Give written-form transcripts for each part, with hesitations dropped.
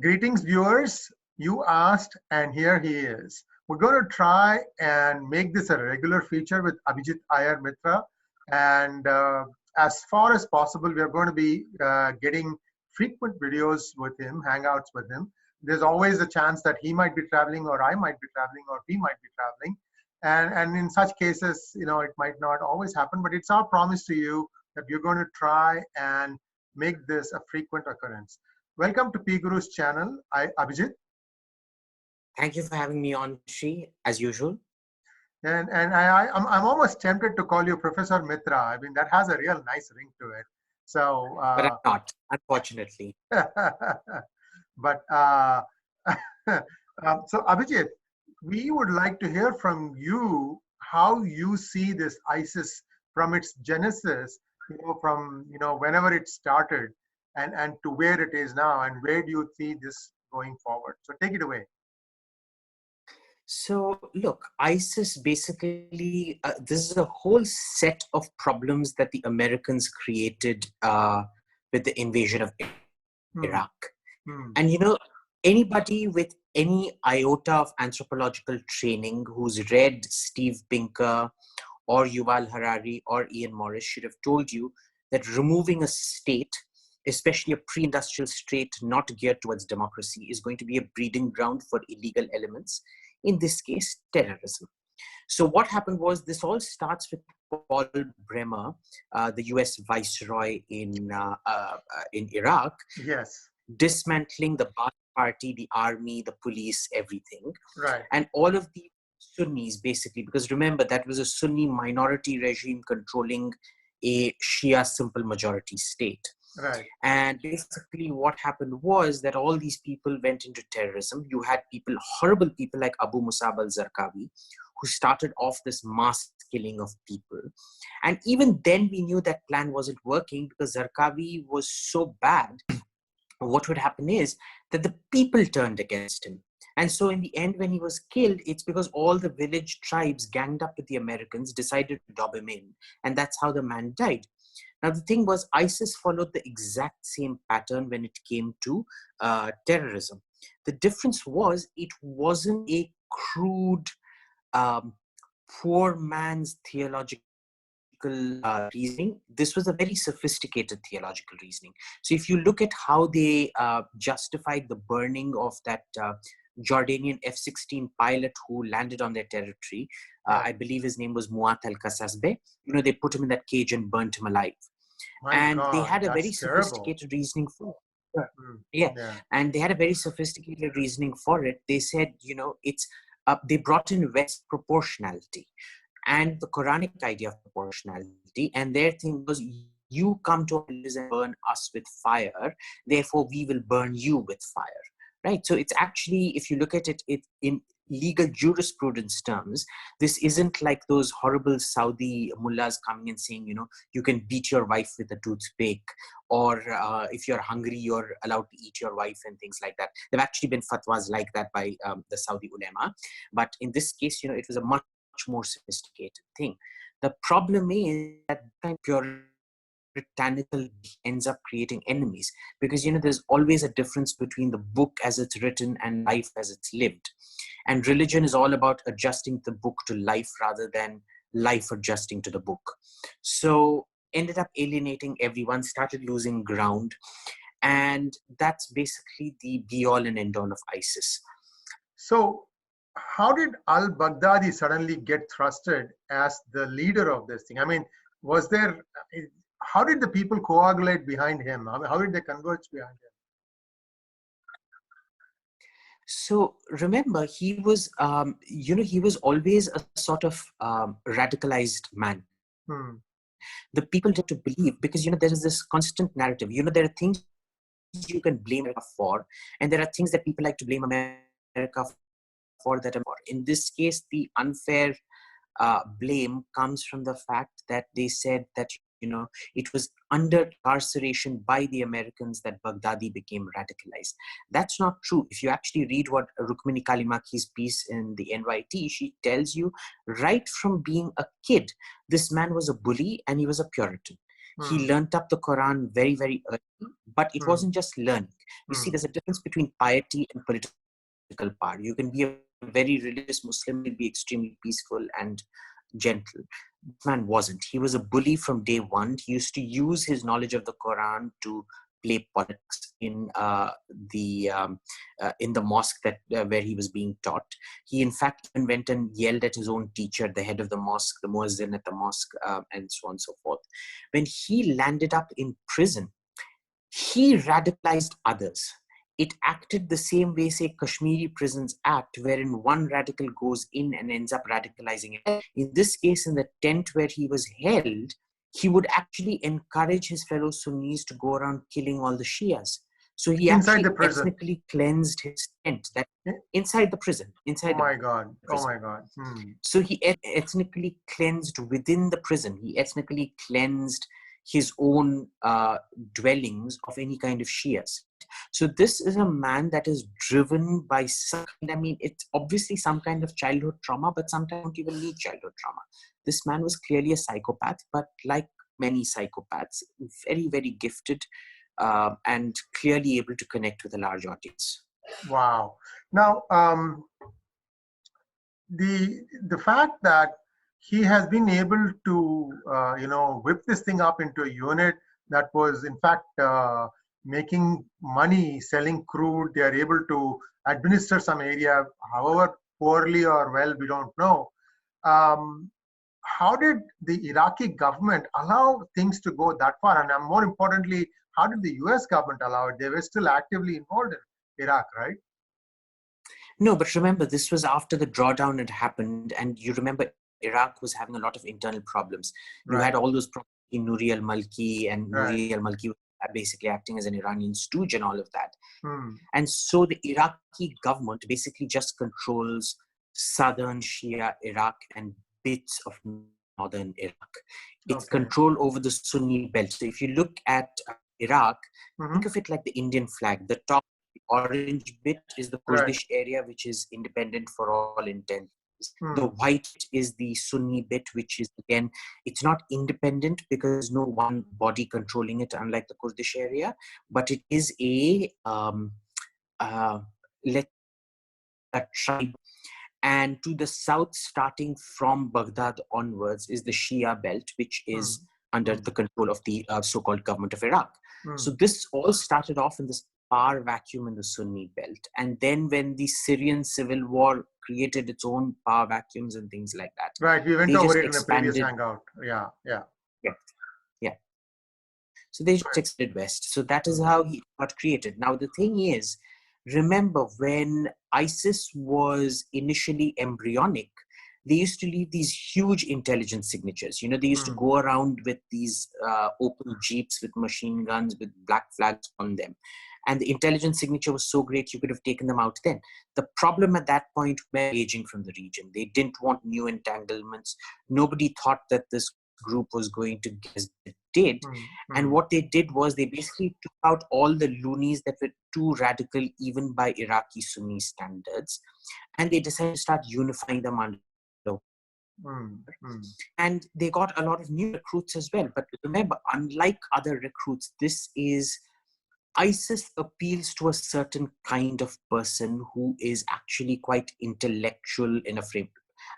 Greetings, viewers. You asked, and here he is. We're going to try and make this a regular feature with Abhijit Iyer-Mitra. And as far as possible, we are going to be getting frequent videos with him, hangouts with him. There's always a chance that he might be traveling, or I might be traveling, or we might be traveling. And in such cases, it might not always happen, but it's our promise to you that we're going to try and make this a frequent occurrence. Welcome to PGurus channel. Abhijit. Thank you for having me on, Shri, as usual. And I'm almost tempted to call you Professor Mitra. I mean, that has a real nice ring to it. So, but I'm not, unfortunately. But so Abhijit, we would like to hear from you how you see this ISIS from its genesis, from whenever it started, and to where it is now, and where do you see this going forward? So take it away. So look, ISIS basically, this is a whole set of problems that the Americans created with the invasion of Iraq. And anybody with any iota of anthropological training who's read Steve Pinker or Yuval Harari or Ian Morris should have told you that removing a state, especially a pre-industrial state not geared towards democracy, is going to be a breeding ground for illegal elements, in this case, terrorism. So what happened was, this all starts with Paul Bremer, the US Viceroy in Iraq, yes, dismantling the Baath Party, the army, the police, everything. Right. And all of the Sunnis, basically, because remember, that was a Sunni minority regime controlling a Shia simple majority state. Right. And basically what happened was that all these people went into terrorism. You had people, horrible people like Abu Musab al-Zarqawi, who started off this mass killing of people. And even then we knew that plan wasn't working, because Zarqawi was so bad. What would happen is that the people turned against him. And so in the end, when he was killed, it's because all the village tribes ganged up with the Americans, decided to dob him in. And that's how the man died. Now, the thing was, ISIS followed the exact same pattern when it came to terrorism. The difference was, it wasn't a crude, poor man's theological reasoning. This was a very sophisticated theological reasoning. So if you look at how they justified the burning of that Jordanian F-16 pilot who landed on their territory, I believe his name was Muat al-Kasasbe, they put him in that cage and burnt him alive. And they had a very sophisticated reasoning for it. Yeah. And they had a very sophisticated reasoning for it. They said, it's they brought in West proportionality and the Quranic idea of proportionality. And their thing was, you come to our villages and burn us with fire, therefore we will burn you with fire. Right? So it's actually, if you look at it in legal jurisprudence terms, this isn't like those horrible Saudi mullahs coming and saying, you can beat your wife with a toothpick, or if you're hungry, you're allowed to eat your wife and things like that. There have actually been fatwas like that by the Saudi ulema. But in this case, it was a much more sophisticated thing. The problem is that puritanical ends up creating enemies, because there's always a difference between the book as it's written and life as it's lived. And religion is all about adjusting the book to life rather than life adjusting to the book. So ended up alienating everyone, started losing ground, and that's basically the be all and end all of ISIS. So how did Al-Baghdadi suddenly get thrusted as the leader of this thing? I mean, how did the people coagulate behind him? How did they converge behind him? So remember, he was, he was always a sort of radicalized man. The people tend to believe, because, there is this constant narrative. There are things you can blame America for, and there are things that people like to blame America for that. In this case, the unfair blame comes from the fact that they said that, it was under incarceration by the Americans that Baghdadi became radicalized. That's not true. If you actually read what Rukmini Kalimaki's piece in the NYT, she tells you right from being a kid, this man was a bully and he was a Puritan. He learnt up the Quran very, very early, but it wasn't just learning. You see, there's a difference between piety and political power. You can be a very religious Muslim and be extremely peaceful and gentle. This man wasn't. He was a bully from day one. He used to use his knowledge of the Quran to play politics in the mosque that where he was being taught. He, in fact, even went and yelled at his own teacher, the head of the mosque, the muezzin at the mosque, and so on and so forth. When he landed up in prison, he radicalized others. It acted the same way, say, Kashmiri prisons act, wherein one radical goes in and ends up radicalizing it. In this case, in the tent where he was held, he would actually encourage his fellow Sunnis to go around killing all the Shias. So he Inside actually the prison. ethnically cleansed his tent. That inside the prison, inside. Oh my God! Prison. Oh my God! So he ethnically cleansed within the prison. He ethnically cleansed his own dwellings of any kind of Shias. So this is a man that is driven by some, I mean, it's obviously some kind of childhood trauma, but sometimes don't even need childhood trauma. This man was clearly a psychopath, but like many psychopaths, very, very gifted and clearly able to connect with a large audience. Wow. Now, the fact that he has been able to, whip this thing up into a unit that was, in fact, making money selling crude. They are able to administer some area, however poorly or well, we don't know. How did the Iraqi government allow things to go that far? And more importantly, how did the US government allow it? They were still actively involved in Iraq, right? No, but remember, this was after the drawdown had happened, and you remember Iraq was having a lot of internal problems. You had all those problems in Nouri al-Malki, and Nouri al-Malki was basically acting as an Iranian stooge and all of that. And so the Iraqi government basically just controls southern Shia Iraq and bits of northern Iraq. It's control over the Sunni belt. So if you look at Iraq, think of it like the Indian flag. The top orange bit is the Kurdish area, which is independent for all intents. The white is the Sunni bit, which is, again, it's not independent because there's no one body controlling it, unlike the Kurdish area, but it is a tribe. And to the south, starting from Baghdad onwards, is the Shia belt, which is under the control of the so-called government of Iraq. So this all started off in this power vacuum in the Sunni belt. And then when the Syrian civil war created its own power vacuums and things like that. Right, we went over it in a previous hangout. Yeah. So they just expanded west. So that is how he got created. Now the thing is, remember when ISIS was initially embryonic, they used to leave these huge intelligence signatures. You know, they used to go around with these open jeeps with machine guns with black flags on them. And the intelligence signature was so great, you could have taken them out then. The problem at that point were aging from the region. They didn't want new entanglements. Nobody thought that this group was going to get as it did. And what they did was they basically took out all the loonies that were too radical, even by Iraqi Sunni standards. And they decided to start unifying them under. And they got a lot of new recruits as well. But remember, unlike other recruits, this is ISIS appeals to a certain kind of person who is actually quite intellectual in a frame.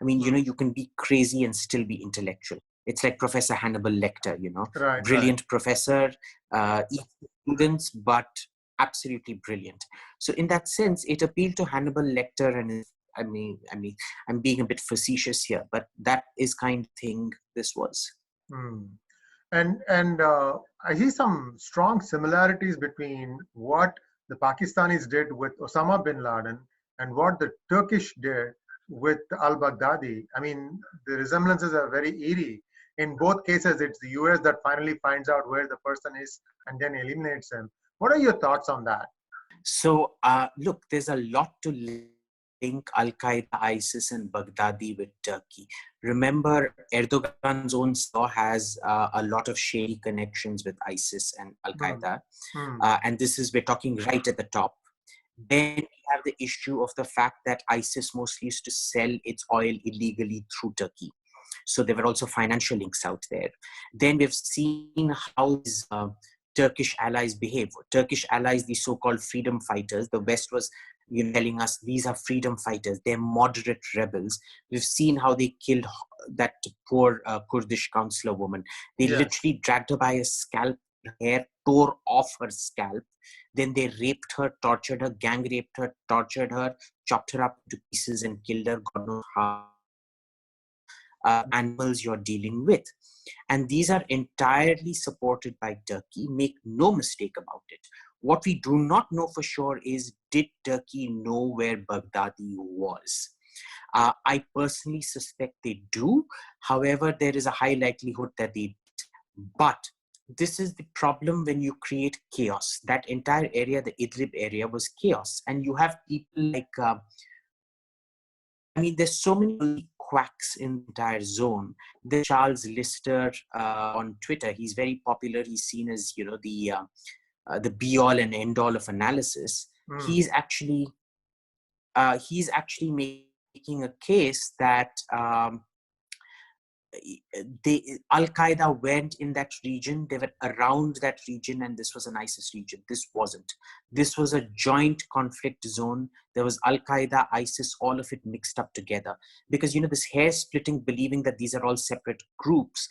I mean, you know, you can be crazy and still be intellectual. It's like Professor Hannibal Lecter, you know, brilliant professor, students, but absolutely brilliant. So in that sense, it appealed to Hannibal Lecter, and I mean, I'm being a bit facetious here, but that is kind of thing this was. And I see some strong similarities between what the Pakistanis did with Osama bin Laden and what the Turkish did with Al-Baghdadi. I mean, the resemblances are very eerie. In both cases, it's the US that finally finds out where the person is and then eliminates him. What are your thoughts on that? So, look, there's a lot to link Al-Qaeda, ISIS, and Baghdadi with Turkey. Remember, Erdogan's own law has a lot of shady connections with ISIS and Al-Qaeda. And this is, we're talking right at the top. Then we have the issue of the fact that ISIS mostly used to sell its oil illegally through Turkey. So there were also financial links out there. Then we've seen how these Turkish allies behave. Turkish allies, the so-called freedom fighters, the West was telling us these are freedom fighters, they're moderate rebels. We've seen how they killed that poor Kurdish councillor woman. They literally dragged her by a scalp, hair tore off her scalp. Then they raped her, tortured her, gang raped her, tortured her, chopped her up to pieces and killed her. God knows how animals you're dealing with. And these are entirely supported by Turkey. Make no mistake about it. What we do not know for sure is, did Turkey know where Baghdadi was? I personally suspect they do. However, there is a high likelihood that they did. But this is the problem when you create chaos. That entire area, the Idlib area, was chaos. And you have people like, there's so many quacks in the entire zone. There's Charles Lister on Twitter. He's very popular. He's seen as, the be-all and end-all of analysis. He's actually making a case that Al-Qaeda went in that region, they were around that region, and this was an ISIS region. This wasn't. This was a joint conflict zone. There was Al-Qaeda, ISIS, all of it mixed up together. Because, this hair-splitting, believing that these are all separate groups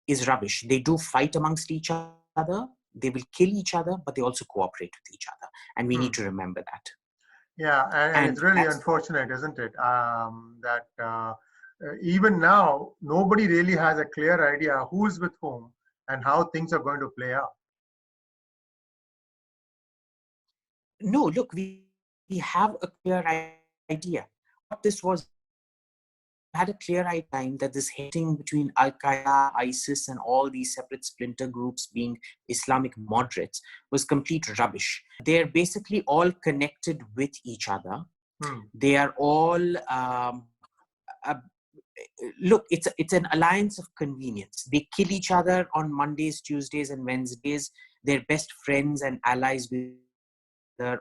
is rubbish. They do fight amongst each other, they will kill each other, but they also cooperate with each other. And we need to remember that. Yeah, and it's really unfortunate, isn't it? That even now, nobody really has a clear idea who's with whom and how things are going to play out. No, look, we have a clear idea. What this was, had a clear idea that this hating between Al-Qaeda, ISIS, and all these separate splinter groups being Islamic moderates was complete rubbish. They're basically all connected with each other. They are all... look, it's an alliance of convenience. They kill each other on Mondays, Tuesdays, and Wednesdays. They're best friends and allies with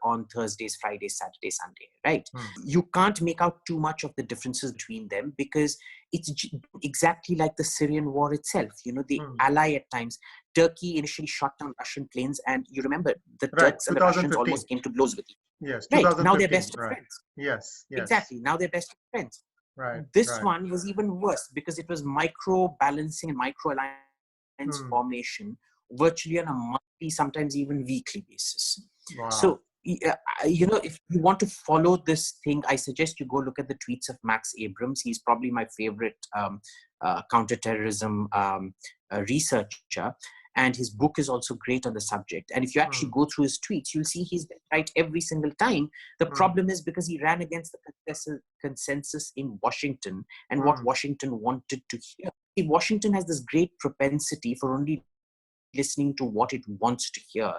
on Thursdays, Fridays, Saturday, Sunday, right? You can't make out too much of the differences between them because it's exactly like the Syrian war itself. They ally at times. Turkey initially shot down Russian planes, and you remember the Turks and the Russians almost came to blows with each other. Yes, right. Now they're best friends. Yes, exactly. Now they're best friends. Right. This one was even worse because it was micro balancing and micro alliance formation virtually on a monthly, sometimes even weekly basis. Wow. So, if you want to follow this thing, I suggest you go look at the tweets of Max Abrams. He's probably my favorite counterterrorism researcher. And his book is also great on the subject. And if you actually go through his tweets, you'll see he's right every single time. The problem is because he ran against the consensus in Washington and what Washington wanted to hear. See, Washington has this great propensity for only listening to what it wants to hear,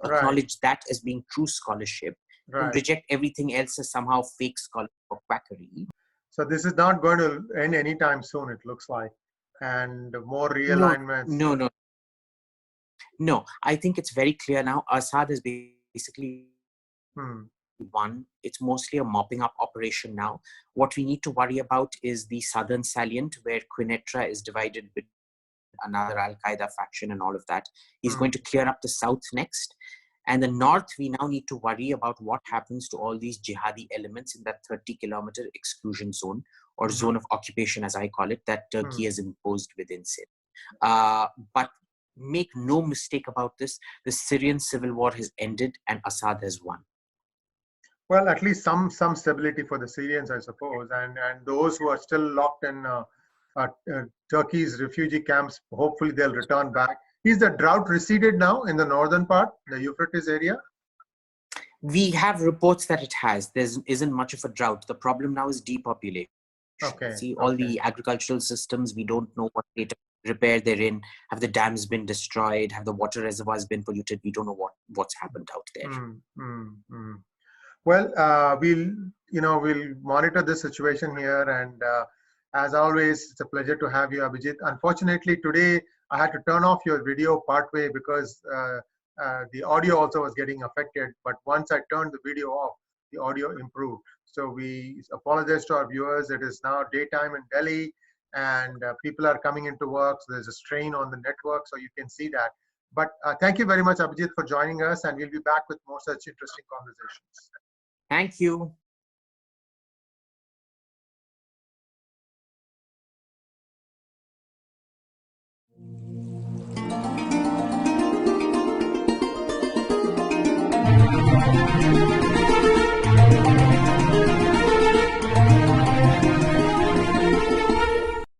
acknowledge that as being true scholarship, and reject everything else as somehow fake scholarship or quackery. So this is not going to end anytime soon, it looks like. And more realignments. No, I think it's very clear now. Assad is basically won. It's mostly a mopping up operation now. What we need to worry about is the southern salient, where Quneitra is divided between another Al-Qaeda faction and all of that. He's going to clear up the south next. And the north, we now need to worry about what happens to all these jihadi elements in that 30-kilometer exclusion zone, or zone of occupation, as I call it, that Turkey has imposed within Syria. But make no mistake about this, the Syrian civil war has ended and Assad has won. Well, at least some stability for the Syrians, I suppose, and those who are still locked in Turkey's refugee camps, hopefully they'll return back. Is the drought receded now in the northern part, the Euphrates area? We have reports that it has. There isn't much of a drought. The problem now is depopulation. See, all the agricultural systems, we don't know what state of repair they're in. Have the dams been destroyed? Have the water reservoirs been polluted? We don't know what's happened out there. Well, we'll monitor the situation here, and as always, it's a pleasure to have you, Abhijit. Unfortunately, today I had to turn off your video partway because the audio also was getting affected. But once I turned the video off, the audio improved. So we apologize to our viewers. It is now daytime in Delhi, and people are coming into work. So there's a strain on the network. So you can see that. But thank you very much, Abhijit, for joining us. And we'll be back with more such interesting conversations. Thank you.